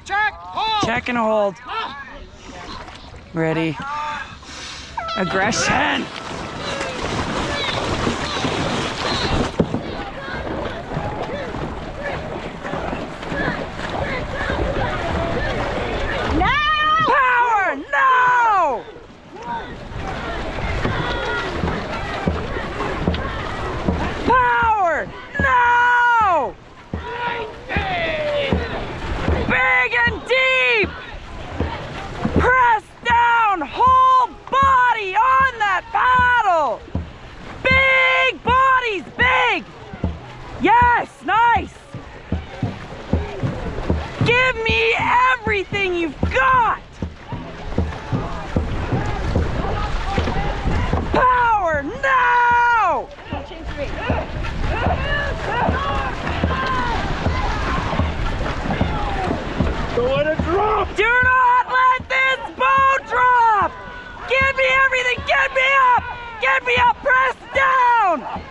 Check, hold. Check and hold. Ready. Aggression. Yes, nice! Give me everything you've got! Power, now! Don't let it drop! Do not let this boat drop! Give me everything! Get me up! Get me up! Press down!